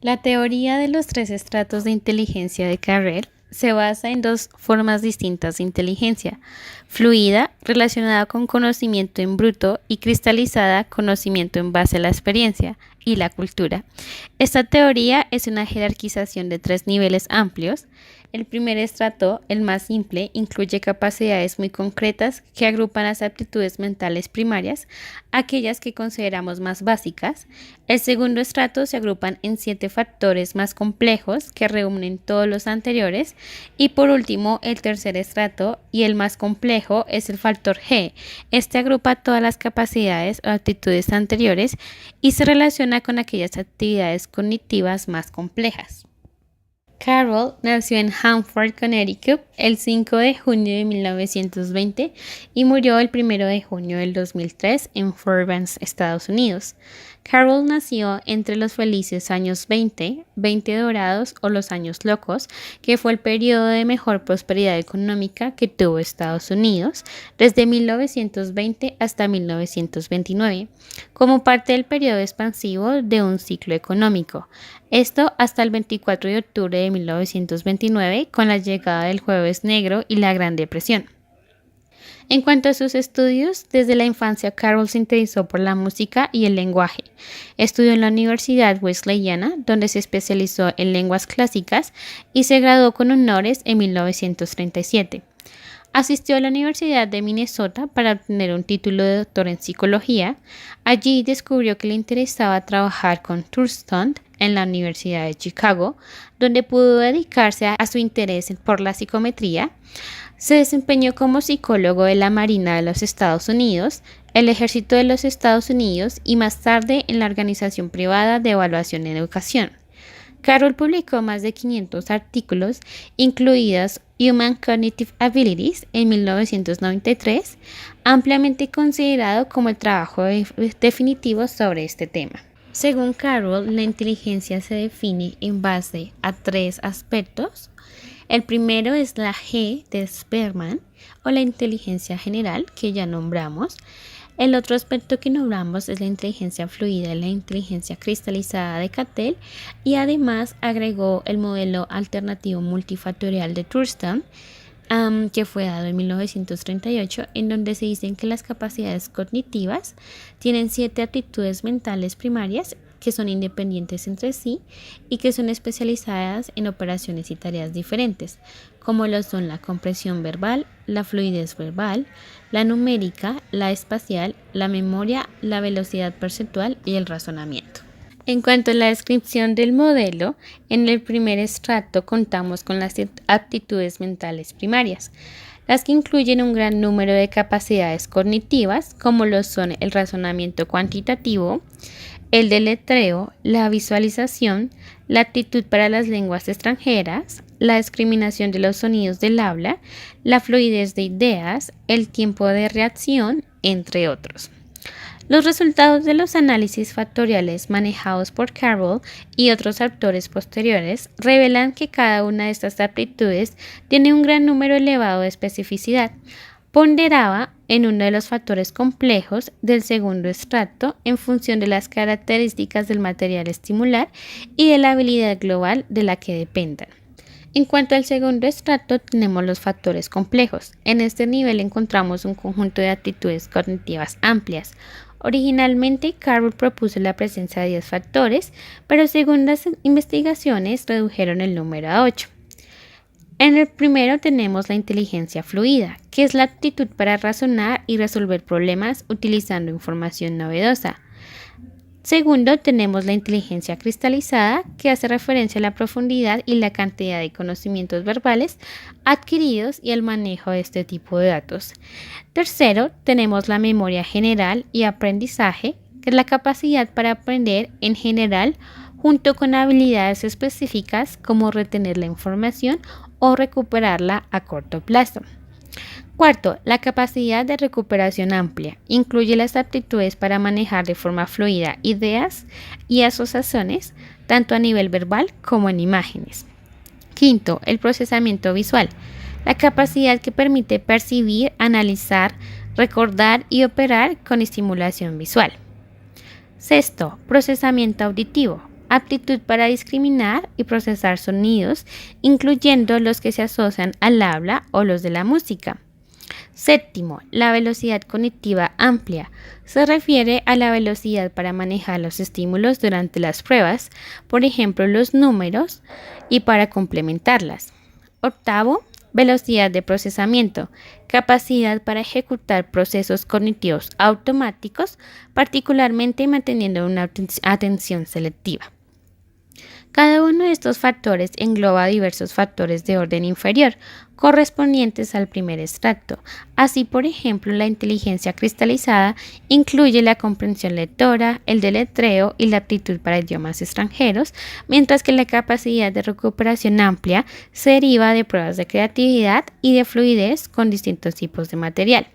La teoría de los tres estratos de inteligencia de Carrel se basa en dos formas distintas de inteligencia: fluida, relacionada con conocimiento en bruto, y cristalizada, conocimiento en base a la experiencia y la cultura. Esta teoría es una jerarquización de tres niveles amplios. El primer estrato, el más simple, incluye capacidades muy concretas que agrupan las aptitudes mentales primarias, aquellas que consideramos más básicas. El segundo estrato se agrupan en 7 factores más complejos que reúnen todos los anteriores. Y por último, el tercer estrato y el más complejo es el factor G. Este agrupa todas las capacidades o aptitudes anteriores y se relaciona con aquellas actividades cognitivas más complejas. Carroll nació en Hanford, Connecticut, el 5 de junio de 1920 y murió el 1 de junio del 2003 en Fairbanks, Estados Unidos. Carroll nació entre los felices años 20 dorados o los años locos, que fue el periodo de mejor prosperidad económica que tuvo Estados Unidos desde 1920 hasta 1929, como parte del periodo expansivo de un ciclo económico. Esto hasta el 24 de octubre de 1929, con la llegada del Jueves Negro y la Gran Depresión. En cuanto a sus estudios, desde la infancia Carroll se interesó por la música y el lenguaje. Estudió en la Universidad Wesleyana, donde se especializó en lenguas clásicas y se graduó con honores en 1937. Asistió a la Universidad de Minnesota para obtener un título de doctor en psicología. Allí descubrió que le interesaba trabajar con Thurston en la Universidad de Chicago, donde pudo dedicarse a su interés por la psicometría. Se desempeñó como psicólogo de la Marina de los Estados Unidos, el Ejército de los Estados Unidos y más tarde en la Organización Privada de Evaluación en Educación. Carroll publicó más de 500 artículos, incluidas Human Cognitive Abilities en 1993, ampliamente considerado como el trabajo definitivo sobre este tema. Según Carroll, la inteligencia se define en base a 3 aspectos. El primero es la G de Spearman, o la inteligencia general, que ya nombramos. El otro aspecto que nombramos es la inteligencia fluida, la inteligencia cristalizada de Cattell, y además agregó el modelo alternativo multifactorial de Thurston, que fue dado en 1938, en donde se dicen que las capacidades cognitivas tienen 7 aptitudes mentales primarias que son independientes entre sí y que son especializadas en operaciones y tareas diferentes, como lo son la comprensión verbal, la fluidez verbal, la numérica, la espacial, la memoria, la velocidad perceptual y el razonamiento. En cuanto a la descripción del modelo, en el primer estrato contamos con las aptitudes mentales primarias, las que incluyen un gran número de capacidades cognitivas, como lo son el razonamiento cuantitativo, el deletreo, la visualización, la aptitud para las lenguas extranjeras, la discriminación de los sonidos del habla, la fluidez de ideas, el tiempo de reacción, entre otros. Los resultados de los análisis factoriales manejados por Carroll y otros autores posteriores revelan que cada una de estas aptitudes tiene un gran número elevado de especificidad. Ponderaba en uno de los factores complejos del segundo estrato en función de las características del material estimular y de la habilidad global de la que dependan. En cuanto al segundo estrato, tenemos los factores complejos. En este nivel encontramos un conjunto de aptitudes cognitivas amplias. Originalmente, Carroll propuso la presencia de 10 factores, pero según las investigaciones redujeron el número a 8. En el primero tenemos la inteligencia fluida, que es la aptitud para razonar y resolver problemas utilizando información novedosa. Segundo, tenemos la inteligencia cristalizada, que hace referencia a la profundidad y la cantidad de conocimientos verbales adquiridos y el manejo de este tipo de datos. Tercero, tenemos la memoria general y aprendizaje, que es la capacidad para aprender en general, junto con habilidades específicas como retener la información o recuperarla a corto plazo. Cuarto, la capacidad de recuperación amplia. Incluye las aptitudes para manejar de forma fluida ideas y asociaciones, tanto a nivel verbal como en imágenes. Quinto, el procesamiento visual. La capacidad que permite percibir, analizar, recordar y operar con estimulación visual. Sexto, procesamiento auditivo. aptitud para discriminar y procesar sonidos, incluyendo los que se asocian al habla o los de la música. Séptimo, la velocidad cognitiva amplia. Se refiere a la velocidad para manejar los estímulos durante las pruebas, por ejemplo los números, y para complementarlas. Octavo, velocidad de procesamiento. Capacidad para ejecutar procesos cognitivos automáticos, particularmente manteniendo una atención selectiva. Cada uno de estos factores engloba diversos factores de orden inferior, correspondientes al primer extracto. Así, por ejemplo, la inteligencia cristalizada incluye la comprensión lectora, el deletreo y la aptitud para idiomas extranjeros, mientras que la capacidad de recuperación amplia se deriva de pruebas de creatividad y de fluidez con distintos tipos de material.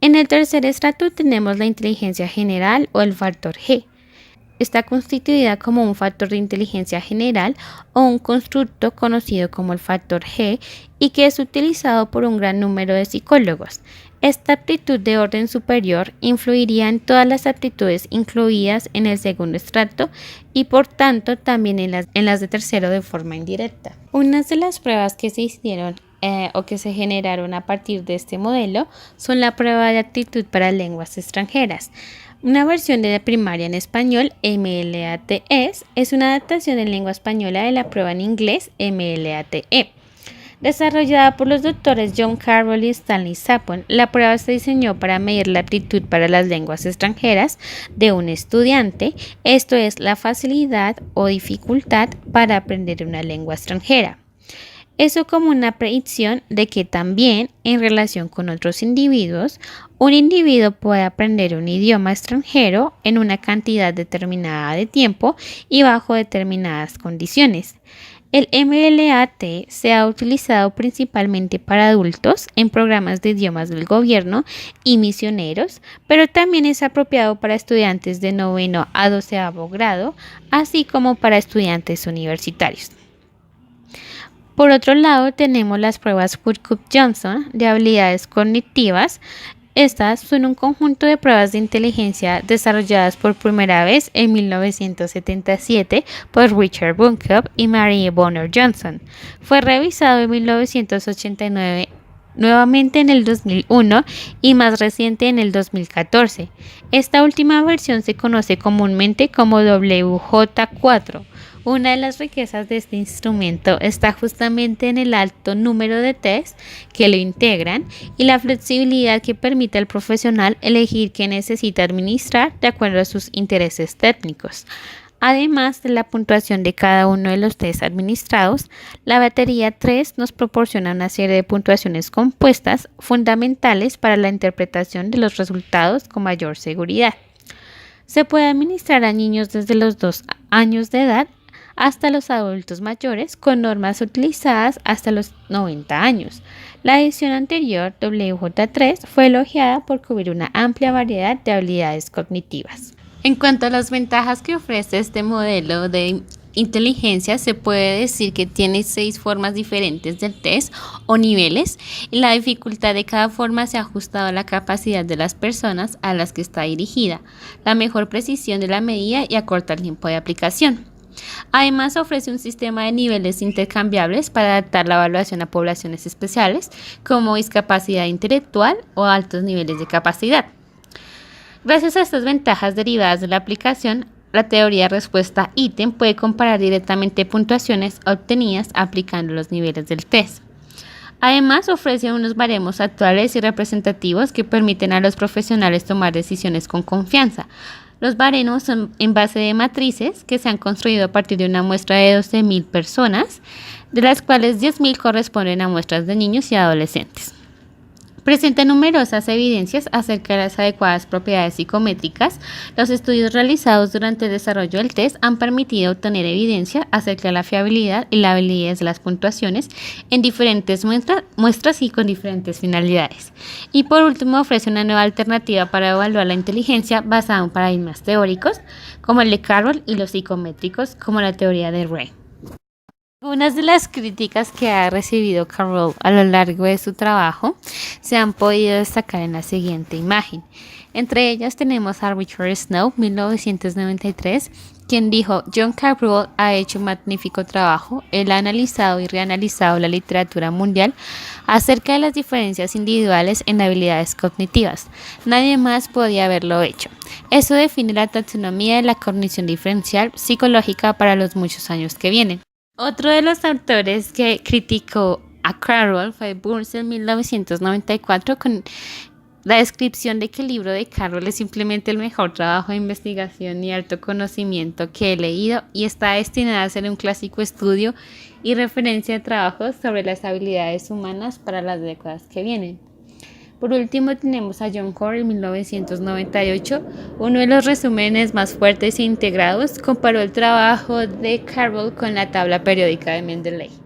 En el tercer estrato tenemos la inteligencia general o el factor G. Está constituida como un factor de inteligencia general o un constructo conocido como el factor G y que es utilizado por un gran número de psicólogos. Esta aptitud de orden superior influiría en todas las aptitudes incluidas en el segundo estrato y por tanto también en las de tercero de forma indirecta. Unas de las pruebas que se hicieron o que se generaron a partir de este modelo son la prueba de aptitud para lenguas extranjeras. Una versión de la primaria en español, MLATES, es una adaptación en lengua española de la prueba en inglés, MLATE. Desarrollada por los doctores John Carroll y Stanley Sapon, la prueba se diseñó para medir la aptitud para las lenguas extranjeras de un estudiante, esto es, la facilidad o dificultad para aprender una lengua extranjera. Eso como una predicción de que también, en relación con otros individuos, un individuo puede aprender un idioma extranjero en una cantidad determinada de tiempo y bajo determinadas condiciones. El MLAT se ha utilizado principalmente para adultos en programas de idiomas del gobierno y misioneros, pero también es apropiado para estudiantes de 9º a 12º grado, así como para estudiantes universitarios. Por otro lado, tenemos las pruebas Woodcup-Johnson de habilidades cognitivas. Estas son un conjunto de pruebas de inteligencia desarrolladas por primera vez en 1977 por Richard Woodcup y Mary Bonner Johnson. Fue revisado en 1989, nuevamente en el 2001 y más reciente en el 2014. Esta última versión se conoce comúnmente como WJ4. Una de las riquezas de este instrumento está justamente en el alto número de tests que lo integran y la flexibilidad que permite al profesional elegir qué necesita administrar de acuerdo a sus intereses técnicos. Además de la puntuación de cada uno de los tests administrados, la batería 3 nos proporciona una serie de puntuaciones compuestas fundamentales para la interpretación de los resultados con mayor seguridad. Se puede administrar a niños desde los 2 años de edad hasta los adultos mayores, con normas utilizadas hasta los 90 años. La edición anterior, WJ3, fue elogiada por cubrir una amplia variedad de habilidades cognitivas. En cuanto a las ventajas que ofrece este modelo de inteligencia, se puede decir que tiene 6 formas diferentes del test o niveles y la dificultad de cada forma se ha ajustado a la capacidad de las personas a las que está dirigida, la mejor precisión de la medida y acorta el tiempo de aplicación. Además, ofrece un sistema de niveles intercambiables para adaptar la evaluación a poblaciones especiales como discapacidad intelectual o altos niveles de capacidad. Gracias a estas ventajas derivadas de la aplicación, la teoría de respuesta ítem puede comparar directamente puntuaciones obtenidas aplicando los niveles del test. Además, ofrece unos baremos actuales y representativos que permiten a los profesionales tomar decisiones con confianza. Los baremos son en base de matrices que se han construido a partir de una muestra de 12.000 personas, de las cuales 10.000 corresponden a muestras de niños y adolescentes. Presenta numerosas evidencias acerca de las adecuadas propiedades psicométricas. Los estudios realizados durante el desarrollo del test han permitido obtener evidencia acerca de la fiabilidad y la validez de las puntuaciones en diferentes muestras y con diferentes finalidades. Y por último, ofrece una nueva alternativa para evaluar la inteligencia basada en paradigmas teóricos como el de Carroll y los psicométricos como la teoría de Ray. Algunas de las críticas que ha recibido Carroll a lo largo de su trabajo se han podido destacar en la siguiente imagen. Entre ellas tenemos a Richard Snow, 1993, quien dijo: John Carroll ha hecho un magnífico trabajo. Él ha analizado y reanalizado la literatura mundial acerca de las diferencias individuales en habilidades cognitivas. Nadie más podía haberlo hecho. Eso define la taxonomía de la cognición diferencial psicológica para los muchos años que vienen. Otro de los autores que criticó a Carroll fue Burns en 1994 con la descripción de que el libro de Carroll es simplemente el mejor trabajo de investigación y alto conocimiento que he leído y está destinado a ser un clásico estudio y referencia de trabajos sobre las habilidades humanas para las décadas que vienen. Por último tenemos a John Hoare en 1998, uno de los resúmenes más fuertes e integrados, comparó el trabajo de Carroll con la tabla periódica de Mendeley.